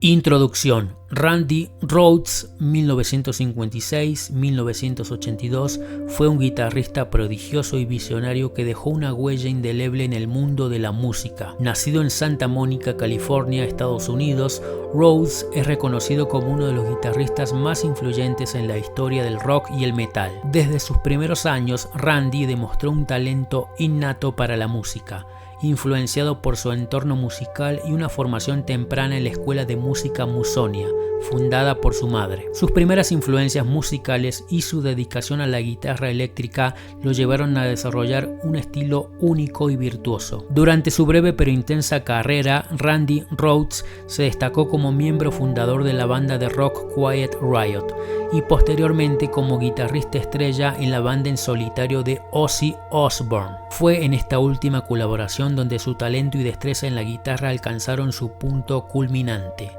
Introducción. Randy Rhoads, 1956-1982, fue un guitarrista prodigioso y visionario que dejó una huella indeleble en el mundo de la música. Nacido en Santa Mónica, California, Estados Unidos, Rhoads es reconocido como uno de los guitarristas más influyentes en la historia del rock y el metal. Desde sus primeros años, Randy demostró un talento innato para la música, influenciado por su entorno musical y una formación temprana en la Escuela de Música Musonia, fundada por su madre. Sus primeras influencias musicales y su dedicación a la guitarra eléctrica lo llevaron a desarrollar un estilo único y virtuoso. Durante su breve pero intensa carrera, Randy Rhoads se destacó como miembro fundador de la banda de rock Quiet Riot y posteriormente como guitarrista estrella en la banda en solitario de Ozzy Osbourne. Fue en esta última colaboración donde su talento y destreza en la guitarra alcanzaron su punto culminante,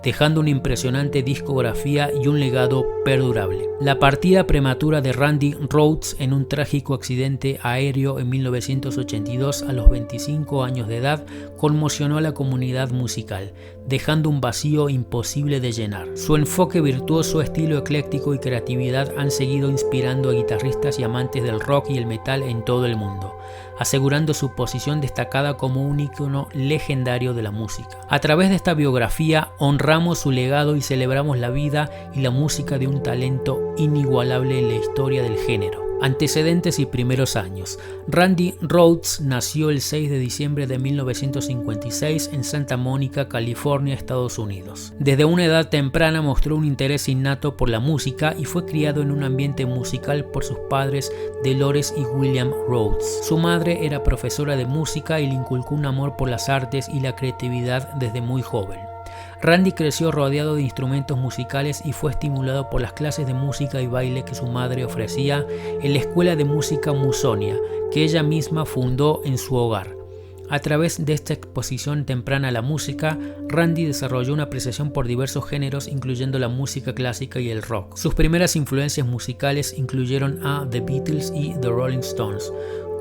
dejando una impresionante discografía y un legado perdurable. La partida prematura de Randy Rhoads en un trágico accidente aéreo en 1982 a los 25 años de edad conmocionó a la comunidad musical, dejando un vacío imposible de llenar. Su enfoque virtuoso, estilo ecléctico y creatividad han seguido inspirando a guitarristas y amantes del rock y el metal en todo el mundo, asegurando su posición destacada como un ícono legendario de la música. A través de esta biografía honramos su legado y celebramos la vida y la música de un talento inigualable en la historia del género. Antecedentes y primeros años. Randy Rhoads nació el 6 de diciembre de 1956 en Santa Mónica, California, Estados Unidos. Desde una edad temprana mostró un interés innato por la música y fue criado en un ambiente musical por sus padres Dolores y William Rhoads. Su madre era profesora de música y le inculcó un amor por las artes y la creatividad desde muy joven. Randy creció rodeado de instrumentos musicales y fue estimulado por las clases de música y baile que su madre ofrecía en la Escuela de Música Musonia, que ella misma fundó en su hogar. A través de esta exposición temprana a la música, Randy desarrolló una apreciación por diversos géneros, incluyendo la música clásica y el rock. Sus primeras influencias musicales incluyeron a The Beatles y The Rolling Stones,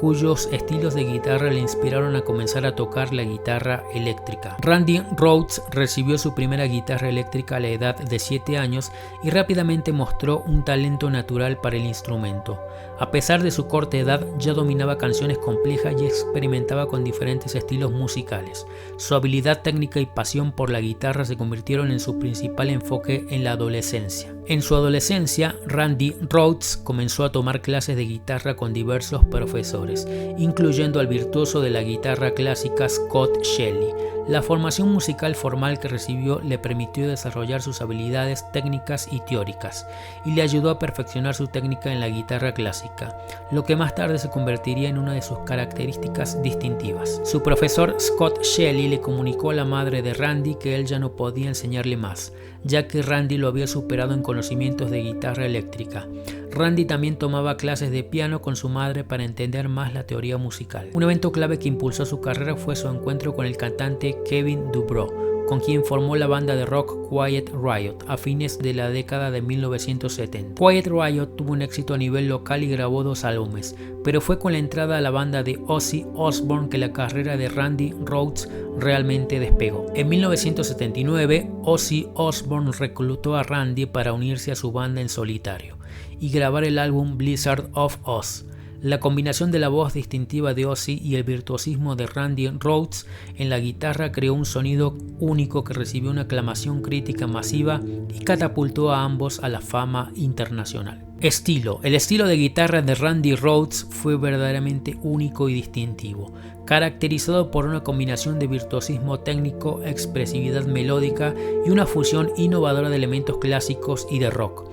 cuyos estilos de guitarra le inspiraron a comenzar a tocar la guitarra eléctrica. Randy Rhoads recibió su primera guitarra eléctrica a la edad de 7 años y rápidamente mostró un talento natural para el instrumento. A pesar de su corta edad, ya dominaba canciones complejas y experimentaba con diferentes estilos musicales. Su habilidad técnica y pasión por la guitarra se convirtieron en su principal enfoque en la adolescencia. En su adolescencia, Randy Rhoads comenzó a tomar clases de guitarra con diversos profesores, incluyendo al virtuoso de la guitarra clásica Scott Shelley. La formación musical formal que recibió le permitió desarrollar sus habilidades técnicas y teóricas, y le ayudó a perfeccionar su técnica en la guitarra clásica, lo que más tarde se convertiría en una de sus características distintivas. Su profesor Scott Shelley le comunicó a la madre de Randy que él ya no podía enseñarle más, ya que Randy lo había superado en conocimientos de guitarra eléctrica. Randy también tomaba clases de piano con su madre para entender más la teoría musical. Un evento clave que impulsó su carrera fue su encuentro con el cantante Kevin DuBrow, con quien formó la banda de rock Quiet Riot a fines de la década de 1970. Quiet Riot tuvo un éxito a nivel local y grabó 2 álbumes, pero fue con la entrada a la banda de Ozzy Osbourne que la carrera de Randy Rhoads realmente despegó. En 1979, Ozzy Osbourne reclutó a Randy para unirse a su banda en solitario y grabar el álbum Blizzard of Ozz. La combinación de la voz distintiva de Ozzy y el virtuosismo de Randy Rhoads en la guitarra creó un sonido único que recibió una aclamación crítica masiva y catapultó a ambos a la fama internacional. Estilo. El estilo de guitarra de Randy Rhoads fue verdaderamente único y distintivo, caracterizado por una combinación de virtuosismo técnico, expresividad melódica y una fusión innovadora de elementos clásicos y de rock.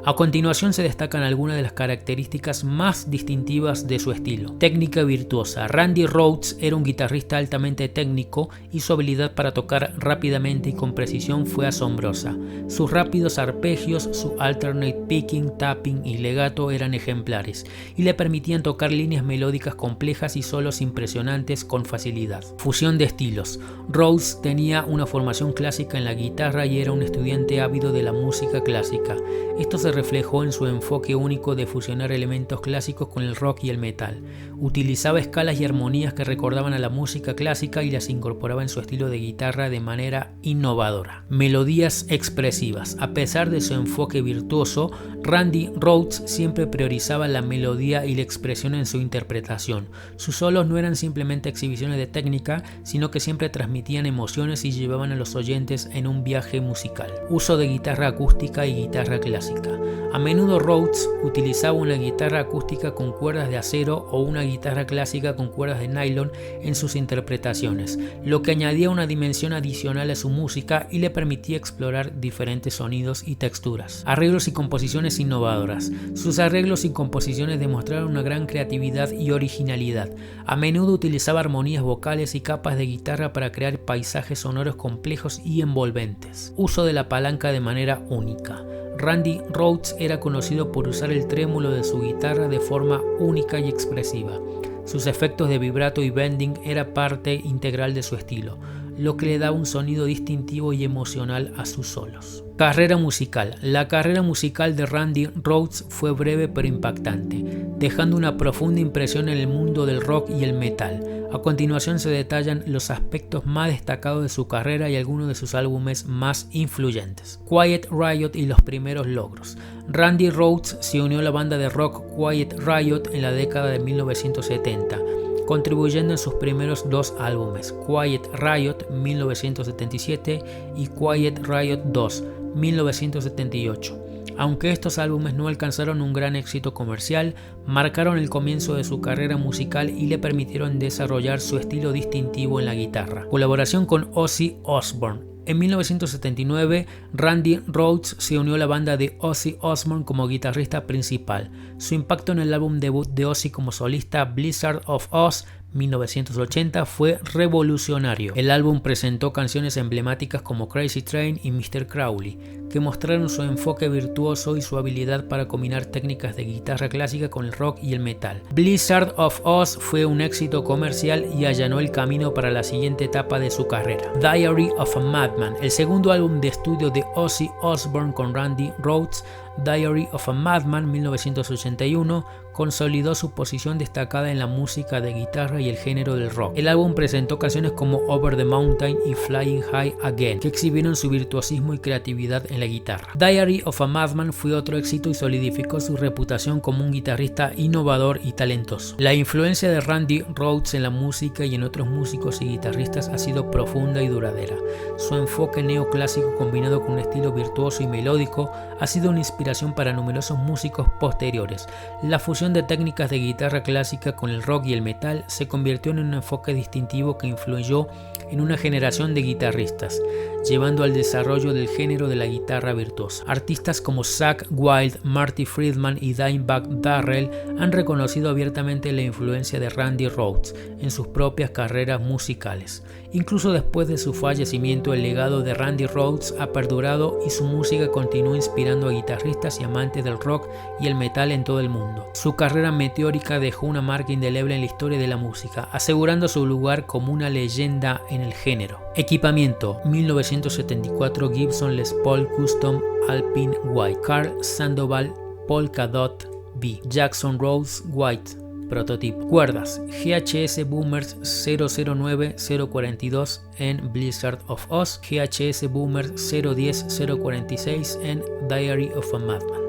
A continuación se destacan algunas de las características más distintivas de su estilo. Técnica virtuosa. Randy Rhoads era un guitarrista altamente técnico y su habilidad para tocar rápidamente y con precisión fue asombrosa. Sus rápidos arpegios, su alternate picking, tapping y legato eran ejemplares y le permitían tocar líneas melódicas complejas y solos impresionantes con facilidad. Fusión de estilos. Rhoads tenía una formación clásica en la guitarra y era un estudiante ávido de la música clásica. Esto se se reflejó en su enfoque único de fusionar elementos clásicos con el rock y el metal. Utilizaba escalas y armonías que recordaban a la música clásica y las incorporaba en su estilo de guitarra de manera innovadora. Melodías expresivas. A pesar de su enfoque virtuoso, Randy Rhoads siempre priorizaba la melodía y la expresión en su interpretación. Sus solos no eran simplemente exhibiciones de técnica, sino que siempre transmitían emociones y llevaban a los oyentes en un viaje musical. Uso de guitarra acústica y guitarra clásica. A menudo Rhoads utilizaba una guitarra acústica con cuerdas de acero o una guitarra clásica con cuerdas de nylon en sus interpretaciones, lo que añadía una dimensión adicional a su música y le permitía explorar diferentes sonidos y texturas. Arreglos y composiciones innovadoras. Sus arreglos y composiciones demostraron una gran creatividad y originalidad. A menudo utilizaba armonías vocales y capas de guitarra para crear paisajes sonoros complejos y envolventes. Uso de la palanca de manera única. Randy Rhoads era conocido por usar el trémulo de su guitarra de forma única y expresiva. Sus efectos de vibrato y bending era parte integral de su estilo, lo que le daba un sonido distintivo y emocional a sus solos. Carrera musical. La carrera musical de Randy Rhoads fue breve pero impactante, dejando una profunda impresión en el mundo del rock y el metal. A continuación se detallan los aspectos más destacados de su carrera y algunos de sus álbumes más influyentes. Quiet Riot y los primeros logros. Randy Rhoads se unió a la banda de rock Quiet Riot en la década de 1970, contribuyendo en sus primeros dos álbumes, Quiet Riot 1977 y Quiet Riot 2 1978. Aunque estos álbumes no alcanzaron un gran éxito comercial, marcaron el comienzo de su carrera musical y le permitieron desarrollar su estilo distintivo en la guitarra. Colaboración con Ozzy Osbourne. En 1979, Randy Rhoads se unió a la banda de Ozzy Osbourne como guitarrista principal. Su impacto en el álbum debut de Ozzy como solista, Blizzard of Ozz, 1980, fue revolucionario. El álbum presentó canciones emblemáticas como Crazy Train y Mr. Crowley, que mostraron su enfoque virtuoso y su habilidad para combinar técnicas de guitarra clásica con el rock y el metal. Blizzard of Ozz fue un éxito comercial y allanó el camino para la siguiente etapa de su carrera. Diary of a Madman, el segundo álbum de estudio de Ozzy Osbourne con Randy Rhoads, Diary of a Madman 1981, consolidó su posición destacada en la música de guitarra y el género del rock. El álbum presentó canciones como Over the Mountain y Flying High Again, que exhibieron su virtuosismo y creatividad en la guitarra. Diary of a Madman fue otro éxito y solidificó su reputación como un guitarrista innovador y talentoso. La influencia de Randy Rhoads en la música y en otros músicos y guitarristas ha sido profunda y duradera. Su enfoque neoclásico combinado con un estilo virtuoso y melódico ha sido una inspiración para numerosos músicos posteriores. La fusión de técnicas de guitarra clásica con el rock y el metal se convirtió en un enfoque distintivo que influyó en una generación de guitarristas, llevando al desarrollo del género de la guitarra virtuosa. Artistas como Zakk Wylde, Marty Friedman y Dimebag Darrell han reconocido abiertamente la influencia de Randy Rhoads en sus propias carreras musicales. Incluso después de su fallecimiento, el legado de Randy Rhoads ha perdurado y su música continúa inspirando a guitarristas y amantes del rock y el metal en todo el mundo. Su carrera meteórica dejó una marca indeleble en la historia de la música, asegurando su lugar como una leyenda en el género. Equipamiento: 1974 Gibson Les Paul Custom Alpine White, Carl Sandoval Polka Dot B, Jackson Rose White prototipo. Cuerdas: GHS Boomers 009-042 en Blizzard of Ozz, GHS Boomers 010-046 en Diary of a Madman.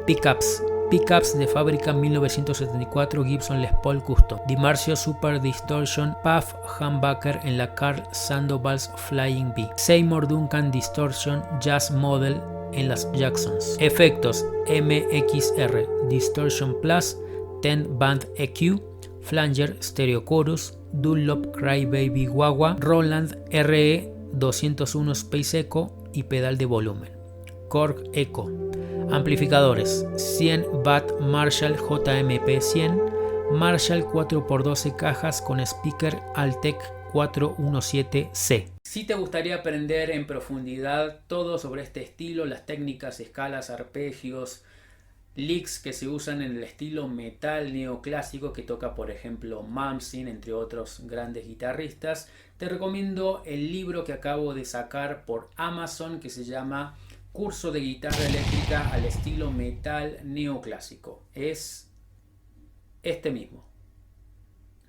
Pickups de fábrica 1974 Gibson Les Paul Custom, DiMarzio Super Distortion Puff Humbucker en la Carl Sandoval's Flying B, Seymour Duncan Distortion Jazz Model en las Jacksons. Efectos: MXR Distortion Plus 10 Band EQ, Flanger Stereo Chorus, Dunlop Crybaby Wah-Wah, Roland RE 201 Space Echo y pedal de volumen. Korg Echo. Amplificadores: 100 Watt Marshall JMP 100, Marshall 4x12 cajas con speaker Altec 417C. Si te gustaría aprender en profundidad todo sobre este estilo, las técnicas, escalas, arpegios, licks que se usan en el estilo metal neoclásico que toca por ejemplo Malmsteen, entre otros grandes guitarristas, te recomiendo el libro que acabo de sacar por Amazon que se llama curso de guitarra eléctrica al estilo metal neoclásico. Es este mismo.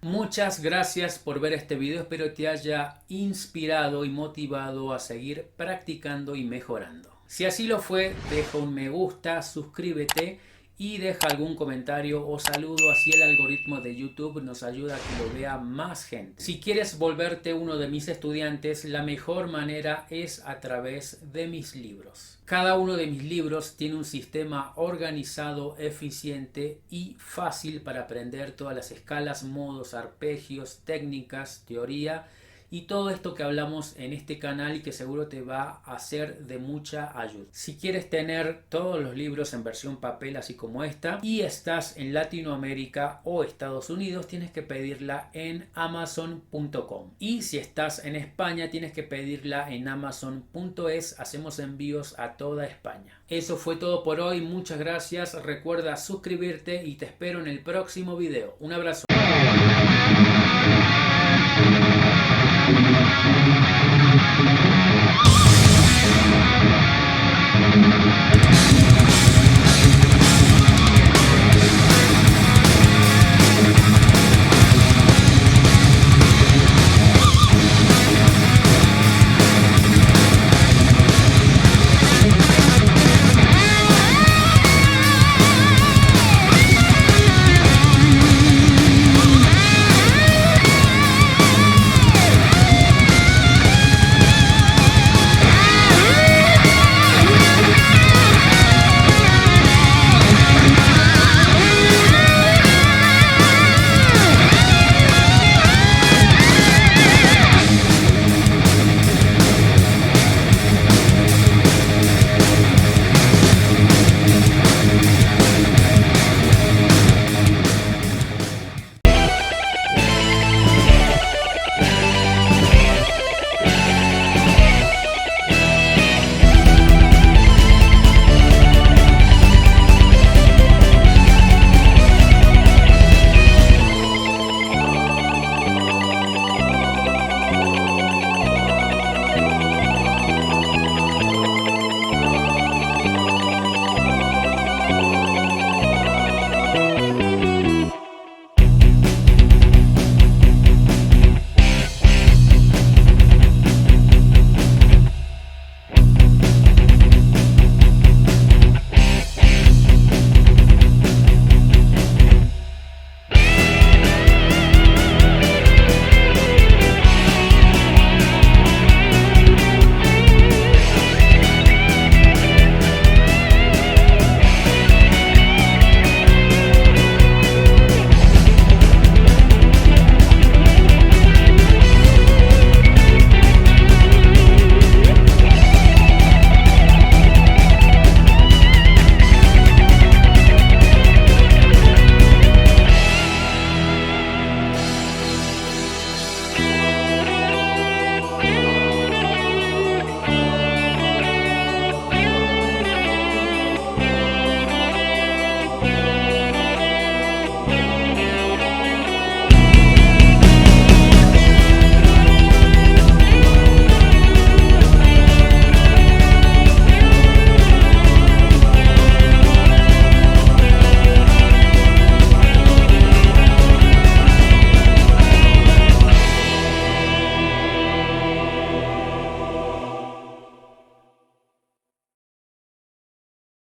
Muchas gracias por ver este video, espero te haya inspirado y motivado a seguir practicando y mejorando. Si así lo fue, deja un me gusta, suscríbete y deja algún comentario o saludo, así el algoritmo de YouTube nos ayuda a que lo vea más gente. Si quieres volverte uno de mis estudiantes, la mejor manera es a través de mis libros. Cada uno de mis libros tiene un sistema organizado, eficiente y fácil para aprender todas las escalas, modos, arpegios, técnicas, teoría y todo esto que hablamos en este canal y que seguro te va a ser de mucha ayuda. Si quieres tener todos los libros en versión papel así como esta y estás en Latinoamérica o Estados Unidos, tienes que pedirla en amazon.com, y si estás en España tienes que pedirla en amazon.es. Hacemos envíos a toda España. Eso fue todo por hoy, muchas gracias, recuerda suscribirte y te espero en el próximo video. Un abrazo.